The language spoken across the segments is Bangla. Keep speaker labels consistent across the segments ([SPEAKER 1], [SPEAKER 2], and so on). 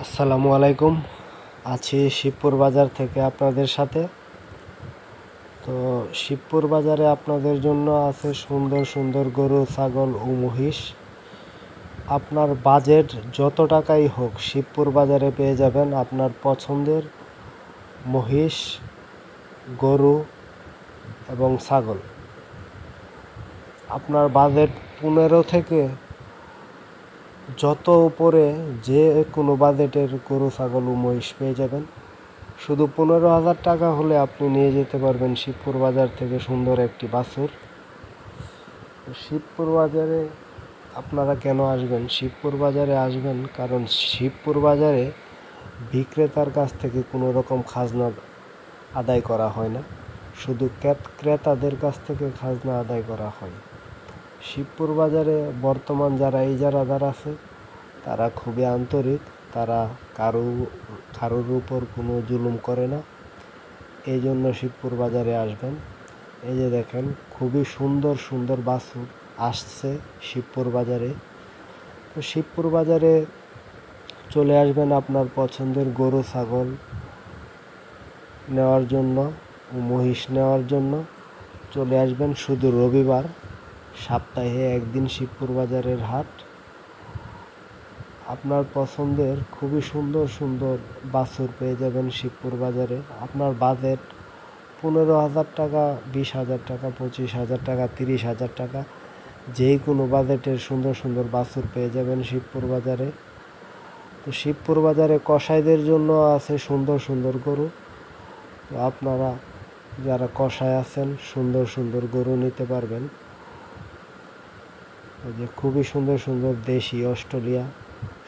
[SPEAKER 1] আসসালামু আলাইকুম। আছি শিবপুর বাজার থেকে আপনাদের সাথে। তো শিবপুর বাজারে আপনাদের জন্য আছে সুন্দর সুন্দর গরু, ছাগল ও মহিষ। আপনার বাজেট যত টাকাই হোক শিবপুর বাজারে পেয়ে যাবেন আপনার পছন্দের মহিষ, গরু এবং ছাগল। আপনার বাজেট 15 থেকে যত উপরে যে কোনো বাজেটের গরু, ছাগল ও মহিষ পেয়ে যাবেন। শুধু 15,000 টাকা হলে আপনি নিয়ে যেতে পারবেন শিবপুর বাজার থেকে সুন্দর একটি বাছুর। শিবপুর বাজারে আপনারা কেন আসবেন? শিবপুর বাজারে আসবেন কারণ শিবপুর বাজারে বিক্রেতার কাছ থেকে কোনো রকম খাজনা আদায় করা হয় না, শুধু ক্রেতাদের কাছ থেকে খাজনা আদায় করা হয়। শিবপুর বাজারে বর্তমান যারা ইজারাদার আছে তারা খুবই আন্তরিক, তারা কারোর উপর কোনো জুলুম করে না। এই জন্য শিবপুর বাজারে আসবেন। এই যে দেখেন খুবই সুন্দর সুন্দর বাছুর আসছে শিবপুর বাজারে। তো শিবপুর বাজারে চলে আসবেন আপনার পছন্দের গরু, ছাগল নেওয়ার জন্য ও মহিষ নেওয়ার জন্য। চলে আসবেন শুধু রবিবার, সপ্তাহে একদিন শিবপুর বাজারের হাট। আপনার পছন্দের খুবই সুন্দর সুন্দর বাছুর পেয়ে যাবেন শিবপুর বাজারে। আপনার বাজেট 15,000 টাকা, 20,000 টাকা, 25,000 টাকা, 30,000 টাকা, যে কোনো বাজেটের সুন্দর সুন্দর বাছুর পেয়ে যাবেন শিবপুর বাজারে। তো শিবপুর বাজারে কসাইদের জন্য আছে সুন্দর সুন্দর গরু। তো আপনারা যারা কসাই আছেন সুন্দর সুন্দর গরু নিতে পারবেন। যে খুবই সুন্দর সুন্দর দেশি, অস্ট্রেলিয়া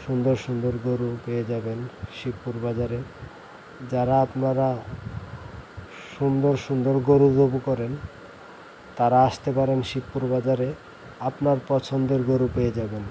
[SPEAKER 1] সুন্দর সুন্দর গরু পেয়ে যাবেন শিবপুর বাজারে। যারা আপনারা সুন্দর সুন্দর গরু জবু করেন তারা আসতে পারেন শিবপুর বাজারে, আপনার পছন্দের গরু পেয়ে যাবেন।